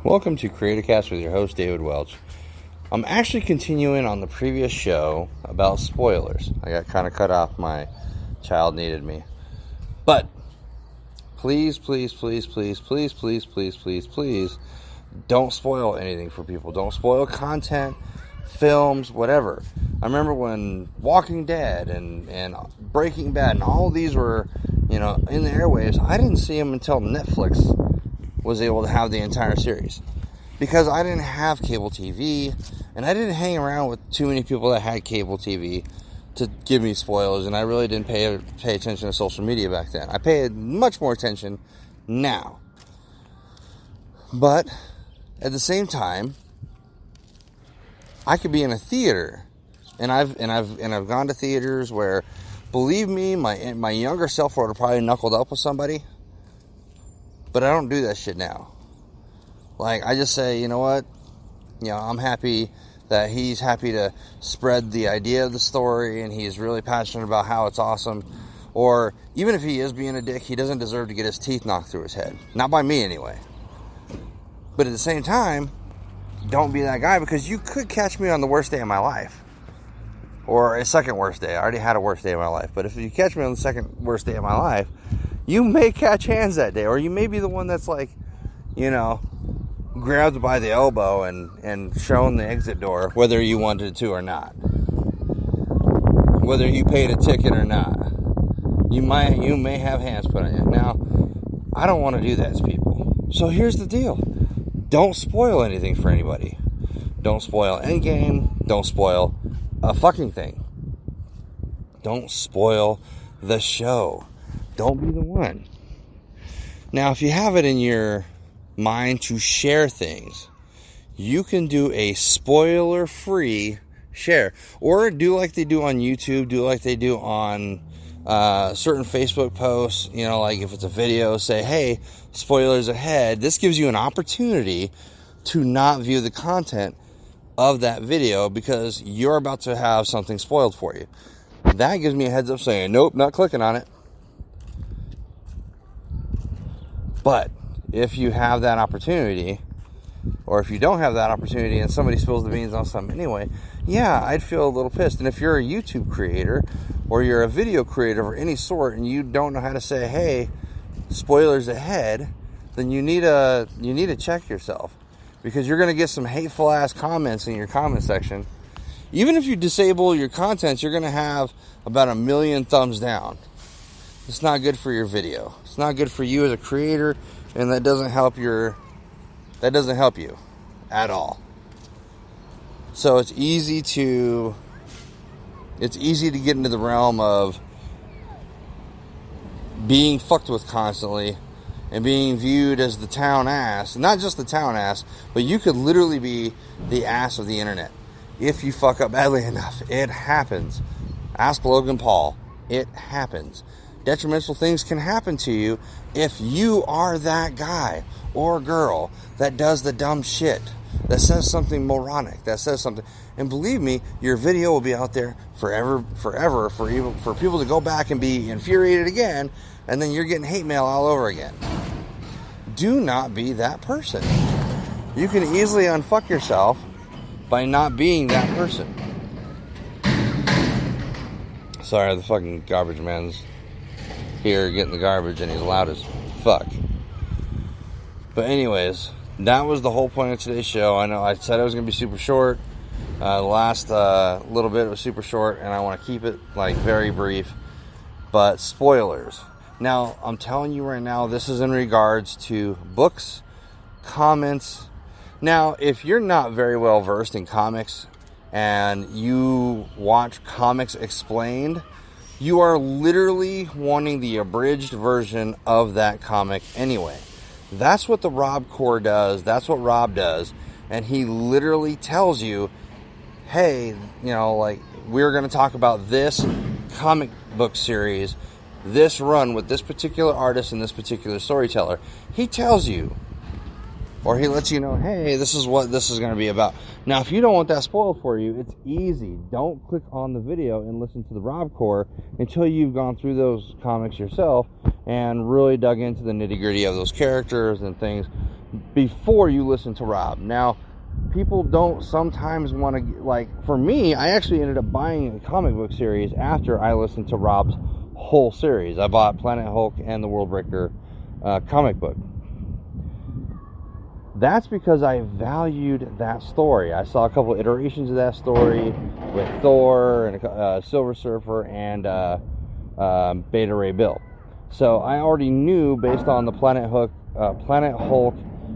Welcome to Creatacast with your host, David Welch. I'm actually continuing on the previous show about spoilers. I got kind of cut off. My child needed me. But please, don't spoil anything for people. Don't spoil content, films, whatever. I remember when Walking Dead and Breaking Bad and all these were, in the airwaves, I didn't see them until Netflix was able to have the entire series, because I didn't have cable TV and I didn't hang around with too many people that had cable TV to give me spoilers, and I really didn't pay attention to social media back then. I paid much more attention now, but at the same time, I could be in a theater, and I've gone to theaters where, believe me, my younger self would have probably knuckled up with somebody. But I don't do that shit now. Like, I just say, you know what? I'm happy that he's happy to spread the idea of the story, and he's really passionate about how it's awesome. Or, even if he is being a dick, he doesn't deserve to get his teeth knocked through his head. Not by me, anyway. But at the same time, don't be that guy, because you could catch me on the worst day of my life. Or a second worst day. I already had a worst day of my life. But if you catch me on the second worst day of my life, you may catch hands that day, or you may be the one that's like, grabbed by the elbow and shown the exit door, whether you wanted to or not. Whether you paid a ticket or not. You may have hands put on you. Now, I don't want to do that to people. So here's the deal. Don't spoil anything for anybody. Don't spoil Endgame. Don't spoil a fucking thing. Don't spoil the show. Don't be the one. Now, if you have it in your mind to share things, you can do a spoiler-free share. Or do like they do on YouTube, do like they do on certain Facebook posts, like if it's a video, say, hey, spoilers ahead. This gives you an opportunity to not view the content of that video because you're about to have something spoiled for you. That gives me a heads up saying, nope, not clicking on it. But if you have that opportunity, or if you don't have that opportunity and somebody spills the beans on something anyway, yeah, I'd feel a little pissed. And if you're a YouTube creator or you're a video creator of any sort and you don't know how to say, hey, spoilers ahead, then you need to check yourself, because you're going to get some hateful ass comments in your comment section. Even if you disable your content, you're going to have about 1 million thumbs down. It's not good for your video. It's not good for you as a creator, and that doesn't help you at all. So it's easy to get into the realm of being fucked with constantly and being viewed as the town ass. Not just the town ass, but you could literally be the ass of the internet if you fuck up badly enough. It happens. Ask Logan Paul. It happens. Detrimental things can happen to you if you are that guy or girl that does the dumb shit, that says something moronic, that says something. And believe me, your video will be out there forever for people to go back and be infuriated again, and then you're getting hate mail all over again. Do not be that person. You can easily unfuck yourself by not being that person. Sorry, the fucking garbage man's here getting the garbage and he's loud as fuck. But anyways, that was the whole point of today's show. I know I said it was going to be super short. The last little bit was super short, and I want to keep it very brief. But spoilers. Now, I'm telling you right now, this is in regards to books, comments. Now, if you're not very well versed in comics and you watch Comics Explained, you are literally wanting the abridged version of that comic anyway. That's what the Rob Core does. That's what Rob does. And he literally tells you, hey, we're going to talk about this comic book series, this run with this particular artist and this particular storyteller. He tells you, or he lets you know, hey, this is what this is going to be about. Now, if you don't want that spoiled for you, it's easy. Don't click on the video and listen to the Rob Core until you've gone through those comics yourself and really dug into the nitty-gritty of those characters and things before you listen to Rob. Now, people don't sometimes want to, like, for me, I actually ended up buying a comic book series after I listened to Rob's whole series. I bought Planet Hulk and the World Breaker comic book. That's because I valued that story. I saw a couple iterations of that story with Thor and Silver Surfer and Beta Ray Bill. So I already knew, based on the Planet Hulk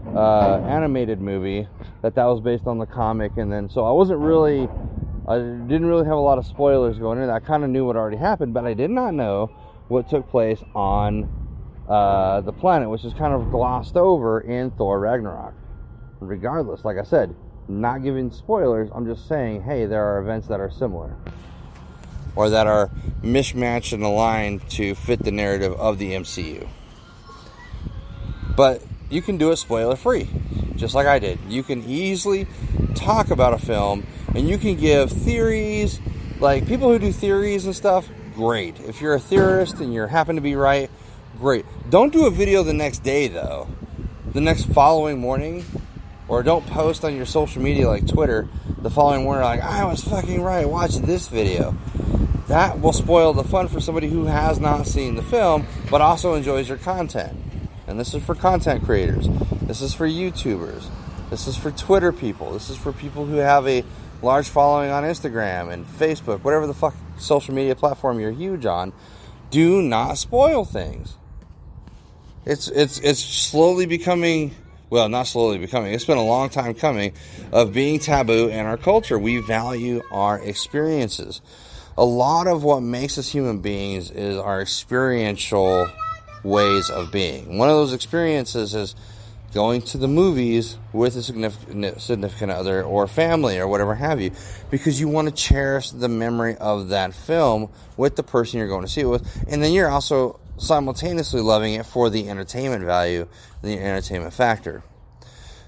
animated movie, that was based on the comic. And then, so I didn't really have a lot of spoilers going in. I kind of knew what already happened, but I did not know what took place on the planet, which is kind of glossed over in Thor Ragnarok. Regardless, like I said, not giving spoilers, I'm just saying, hey, there are events that are similar, or that are mismatched and aligned to fit the narrative of the MCU. But you can do it spoiler free, just like I did. You can easily talk about a film, and you can give theories. Like, people who do theories and stuff, great. If you're a theorist and you happen to be right, great. Don't do a video the next day, though. The next following morning. Or don't post on your social media like Twitter the following morning like, I was fucking right, watch this video. That will spoil the fun for somebody who has not seen the film, but also enjoys your content. And this is for content creators. This is for YouTubers. This is for Twitter people. This is for people who have a large following on Instagram and Facebook, whatever the fuck social media platform you're huge on. Do not spoil things. It's slowly becoming, well, not slowly becoming, it's been a long time coming, of being taboo in our culture. We value our experiences. A lot of what makes us human beings is our experiential ways of being. One of those experiences is going to the movies with a significant other or family or whatever have you, because you want to cherish the memory of that film with the person you're going to see it with, and then you're also simultaneously loving it for the entertainment value, the entertainment factor.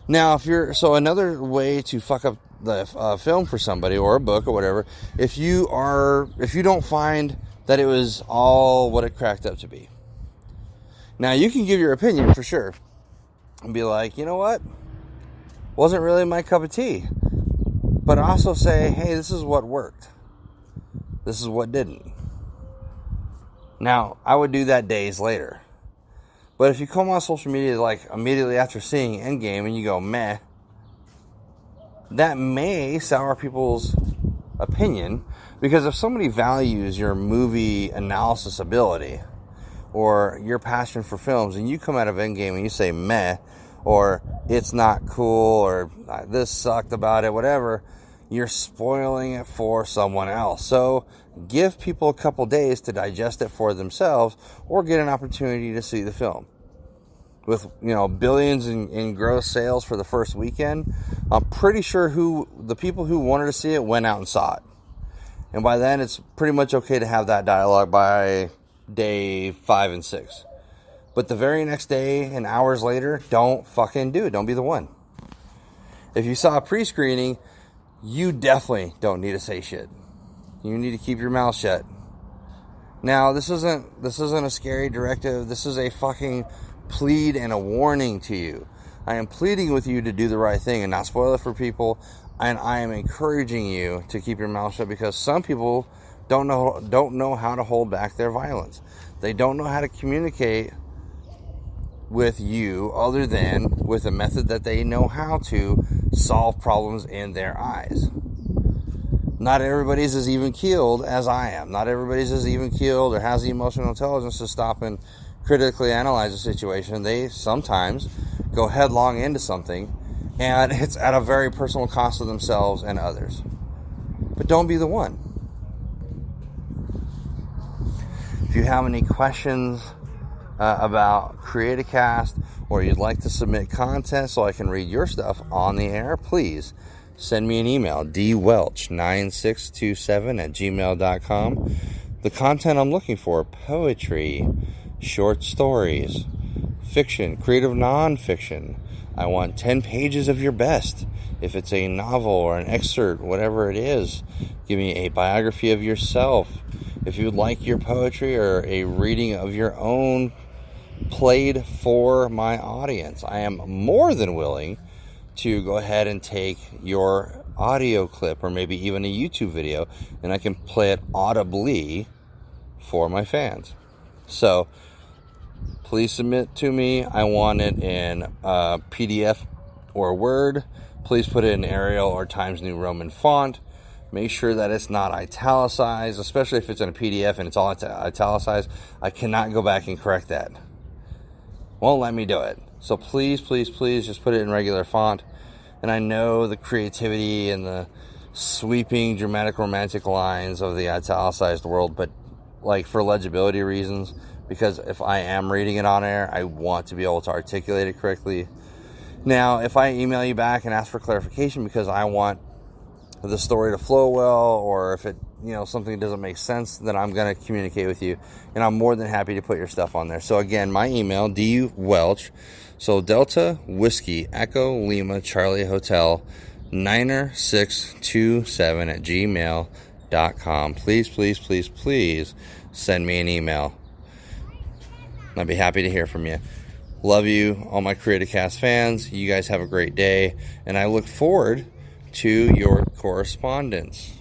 Now, another way to fuck up the film for somebody, or a book or whatever, if you don't find that it was all what it cracked up to be. Now, you can give your opinion for sure and be like, you know what, wasn't really my cup of tea, but also say, hey, this is what worked, this is what didn't. Now, I would do that days later. But if you come on social media like immediately after seeing Endgame and you go, meh, that may sour people's opinion, because if somebody values your movie analysis ability or your passion for films, and you come out of Endgame and you say meh, or it's not cool, or this sucked about it, whatever, you're spoiling it for someone else. So give people a couple days to digest it for themselves, or get an opportunity to see the film. With, billions in gross sales for the first weekend, I'm pretty sure the people who wanted to see it went out and saw it. And by then, it's pretty much okay to have that dialogue by day 5 and 6. But the very next day and hours later, don't fucking do it. Don't be the one. If you saw a pre-screening, you definitely don't need to say shit. You need to keep your mouth shut. Now, this isn't a scary directive. This is a fucking plead and a warning to you. I am pleading with you to do the right thing and not spoil it for people. And I am encouraging you to keep your mouth shut, because some people don't know how to hold back their violence. They don't know how to communicate with you other than with a method that they know how to solve problems in their eyes. Not everybody's as even keeled as I am. Not everybody's as even keeled or has the emotional intelligence to stop and critically analyze a situation. They sometimes go headlong into something, and it's at a very personal cost to themselves and others. But don't be the one. If you have any questions about Creatacast, or you'd like to submit content so I can read your stuff on the air, please send me an email, dwelch9627@gmail.com. The content I'm looking for: poetry, short stories, fiction, creative non-fiction. I want 10 pages of your best. If it's a novel or an excerpt, whatever it is, give me a biography of yourself. If you would like your poetry or a reading of your own played for my audience. I am more than willing to go ahead and take your audio clip or maybe even a YouTube video, and I can play it audibly for my fans. So please submit to me. I want it in PDF or Word. Please put it in Arial or Times New Roman font. Make sure that it's not italicized, especially if it's in a PDF and it's all italicized. I cannot go back and correct that. Won't let me do it. So please, please, please just put it in regular font. And I know the creativity and the sweeping, dramatic, romantic lines of the italicized world, but like for legibility reasons, because if I am reading it on air, I want to be able to articulate it correctly. Now, if I email you back and ask for clarification because I want the story to flow well, or if it, something doesn't make sense, then I'm going to communicate with you, and I'm more than happy to put your stuff on there. So again, my email, du-welch, so Delta Whiskey Echo Lima Charlie Hotel 9627 at gmail.com. Please, please, please, please send me an email. I'd be happy to hear from you. Love you, all my Creatacast fans. You guys have a great day, and I look forward to your correspondence.